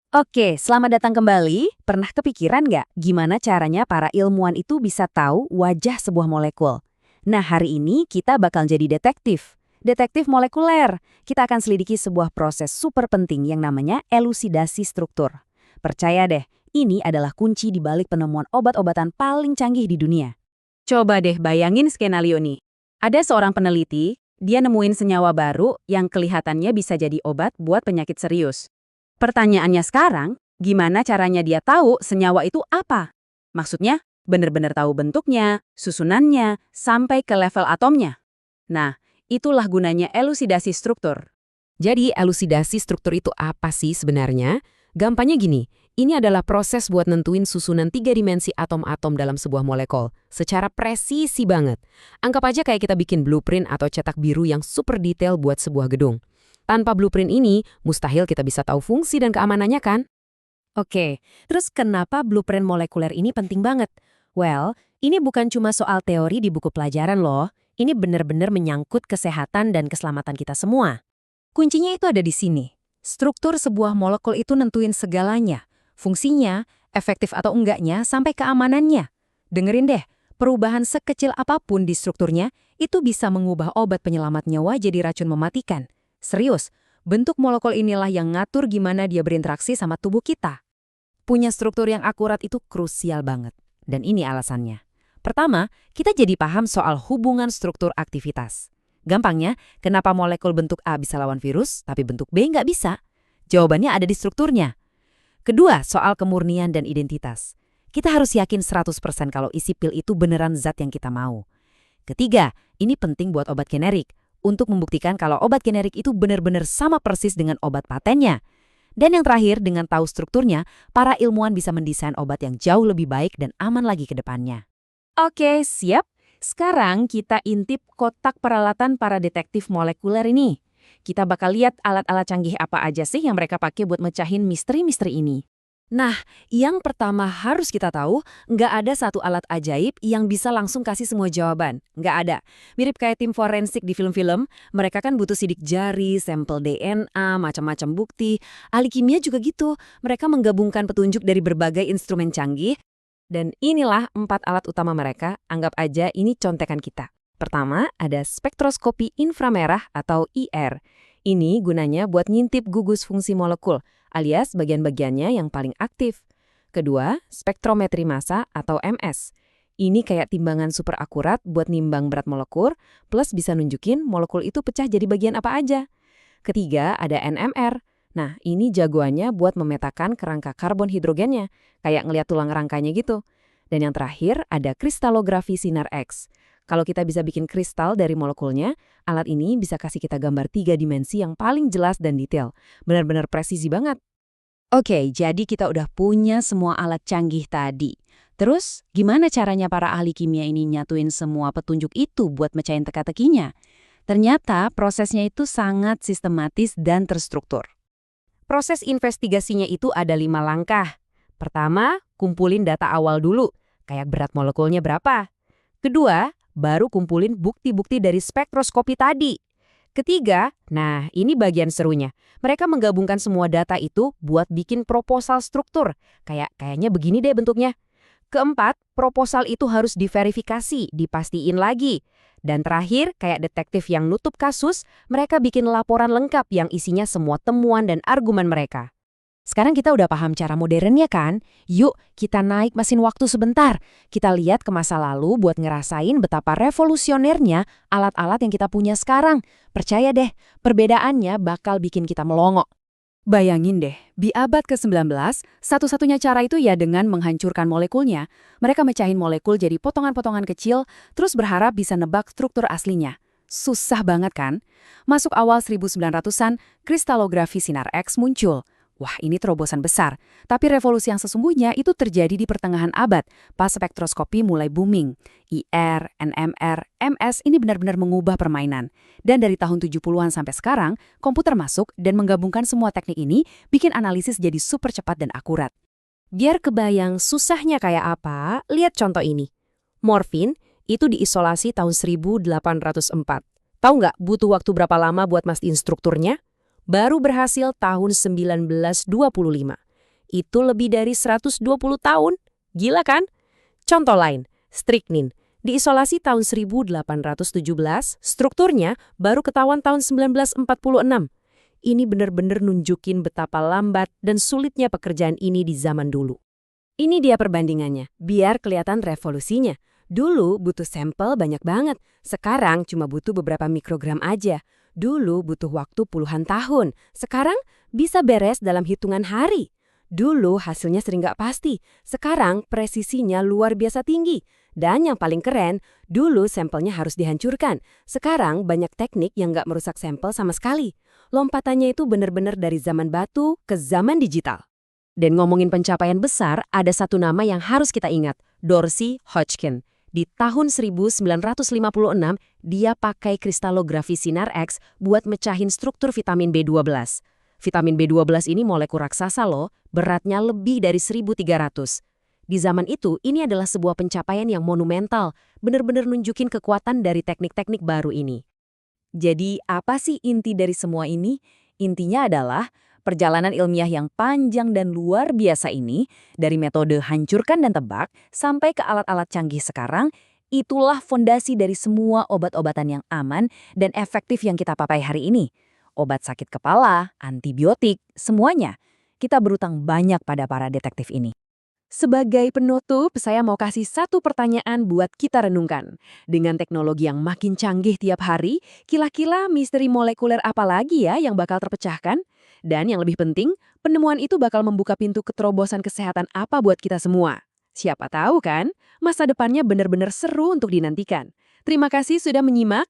Oke, selamat datang kembali. Pernah kepikiran nggak gimana caranya para ilmuwan itu bisa tahu wajah sebuah molekul? Nah, hari ini kita bakal jadi detektif. Detektif molekuler. Kita akan selidiki sebuah proses super penting yang namanya elusidasi struktur. Percaya deh, ini adalah kunci di balik penemuan obat-obatan paling canggih di dunia. Coba deh bayangin skenario nih. Ada seorang peneliti, dia nemuin senyawa baru yang kelihatannya bisa jadi obat buat penyakit serius. Pertanyaannya sekarang, gimana caranya dia tahu senyawa itu apa? Maksudnya, benar-benar tahu bentuknya, susunannya, sampai ke level atomnya. Nah, itulah gunanya elusidasi struktur. Jadi elusidasi struktur itu apa sih sebenarnya? Gampangnya gini, ini adalah proses buat nentuin susunan 3 dimensi atom-atom dalam sebuah molekul, secara presisi banget. Anggap aja kayak kita bikin blueprint atau cetak biru yang super detail buat sebuah gedung. Tanpa blueprint ini, mustahil kita bisa tahu fungsi dan keamanannya kan? Oke, terus kenapa blueprint molekuler ini penting banget? Well, ini bukan cuma soal teori di buku pelajaran loh. Ini benar-benar menyangkut kesehatan dan keselamatan kita semua. Kuncinya itu ada di sini. Struktur sebuah molekul itu nentuin segalanya. Fungsinya, efektif atau enggaknya, sampai keamanannya. Dengerin deh, perubahan sekecil apapun di strukturnya itu bisa mengubah obat penyelamat nyawa jadi racun mematikan. Serius, bentuk molekul inilah yang ngatur gimana dia berinteraksi sama tubuh kita. Punya struktur yang akurat itu krusial banget. Dan ini alasannya. Pertama, kita jadi paham soal hubungan struktur aktivitas. Gampangnya, kenapa molekul bentuk A bisa lawan virus, tapi bentuk B nggak bisa? Jawabannya ada di strukturnya. Kedua, soal kemurnian dan identitas. Kita harus yakin 100% kalau isi pil itu beneran zat yang kita mau. Ketiga, ini penting buat obat generik, untuk membuktikan kalau obat generik itu benar-benar sama persis dengan obat patennya. Dan yang terakhir, dengan tahu strukturnya, para ilmuwan bisa mendesain obat yang jauh lebih baik dan aman lagi ke depannya. Oke, siap. Sekarang kita intip kotak peralatan para detektif molekuler ini. Kita bakal lihat alat-alat canggih apa aja sih yang mereka pakai buat mecahin misteri-misteri ini. Nah, yang pertama harus kita tahu, nggak ada satu alat ajaib yang bisa langsung kasih semua jawaban. Nggak ada. Mirip kayak tim forensik di film-film, mereka kan butuh sidik jari, sampel DNA, macam-macam bukti. Ahli kimia juga gitu. Mereka menggabungkan petunjuk dari berbagai instrumen canggih. Dan inilah 4 alat utama mereka, anggap aja ini contekan kita. Pertama, ada spektroskopi inframerah atau IR. Ini gunanya buat ngintip gugus fungsi molekul, alias bagian-bagiannya yang paling aktif. Kedua, spektrometri massa atau MS. Ini kayak timbangan super akurat buat nimbang berat molekul, plus bisa nunjukin molekul itu pecah jadi bagian apa aja. Ketiga, ada NMR. Nah, ini jagoannya buat memetakan kerangka karbon hidrogennya, kayak ngeliat tulang rangkanya gitu. Dan yang terakhir, ada kristalografi sinar X. Kalau kita bisa bikin kristal dari molekulnya, alat ini bisa kasih kita gambar 3 dimensi yang paling jelas dan detail. Benar-benar presisi banget. Oke, jadi kita udah punya semua alat canggih tadi. Terus, gimana caranya para ahli kimia ini nyatuin semua petunjuk itu buat mecahin teka-tekinya? Ternyata prosesnya itu sangat sistematis dan terstruktur. Proses investigasinya itu ada 5 langkah. Pertama, kumpulin data awal dulu, kayak berat molekulnya berapa. Kedua, baru kumpulin bukti-bukti dari spektroskopi tadi. Ketiga, nah ini bagian serunya. Mereka menggabungkan semua data itu buat bikin proposal struktur. Kayaknya begini deh bentuknya. Keempat, proposal itu harus diverifikasi, dipastiin lagi. Dan terakhir, kayak detektif yang nutup kasus, mereka bikin laporan lengkap yang isinya semua temuan dan argumen mereka. Sekarang kita udah paham cara modernnya kan? Yuk, kita naik mesin waktu sebentar. Kita lihat ke masa lalu buat ngerasain betapa revolusionernya alat-alat yang kita punya sekarang. Percaya deh, perbedaannya bakal bikin kita melongo. Bayangin deh, di abad ke-19, satu-satunya cara itu ya dengan menghancurkan molekulnya. Mereka mecahin molekul jadi potongan-potongan kecil, terus berharap bisa nebak struktur aslinya. Susah banget kan? Masuk awal 1900-an, kristalografi sinar X muncul. Wah, ini terobosan besar. Tapi revolusi yang sesungguhnya itu terjadi di pertengahan abad, pas spektroskopi mulai booming. IR, NMR, MS ini benar-benar mengubah permainan. Dan dari tahun 70-an sampai sekarang, komputer masuk dan menggabungkan semua teknik ini, bikin analisis jadi super cepat dan akurat. Biar kebayang susahnya kayak apa, lihat contoh ini. Morfin itu diisolasi tahun 1804. Tahu nggak butuh waktu berapa lama buat mastiin strukturnya? Baru berhasil tahun 1925. Itu lebih dari 120 tahun. Gila kan? Contoh lain, strychnine. Diisolasi tahun 1817, strukturnya baru ketahuan tahun 1946. Ini benar-benar nunjukin betapa lambat dan sulitnya pekerjaan ini di zaman dulu. Ini dia perbandingannya, biar kelihatan revolusinya. Dulu butuh sampel banyak banget, sekarang cuma butuh beberapa mikrogram aja. Dulu butuh waktu puluhan tahun, sekarang bisa beres dalam hitungan hari. Dulu hasilnya sering nggak pasti, sekarang presisinya luar biasa tinggi. Dan yang paling keren, dulu sampelnya harus dihancurkan. Sekarang banyak teknik yang nggak merusak sampel sama sekali. Lompatannya itu benar-benar dari zaman batu ke zaman digital. Dan ngomongin pencapaian besar, ada satu nama yang harus kita ingat, Dorsey Hodgkin. Di tahun 1956, dia pakai kristalografi sinar X buat mecahin struktur vitamin B12. Vitamin B12 ini molekul raksasa loh, beratnya lebih dari 1.300. Di zaman itu, ini adalah sebuah pencapaian yang monumental, benar-benar nunjukin kekuatan dari teknik-teknik baru ini. Jadi apa sih inti dari semua ini? Intinya adalah perjalanan ilmiah yang panjang dan luar biasa ini, dari metode hancurkan dan tebak sampai ke alat-alat canggih sekarang, itulah fondasi dari semua obat-obatan yang aman dan efektif yang kita pakai hari ini. Obat sakit kepala, antibiotik, semuanya. Kita berutang banyak pada para detektif ini. Sebagai penutup, saya mau kasih satu pertanyaan buat kita renungkan. Dengan teknologi yang makin canggih tiap hari, kira-kira misteri molekuler apa lagi ya yang bakal terpecahkan? Dan yang lebih penting, penemuan itu bakal membuka pintu keterobosan kesehatan apa buat kita semua. Siapa tahu kan, masa depannya benar-benar seru untuk dinantikan. Terima kasih sudah menyimak.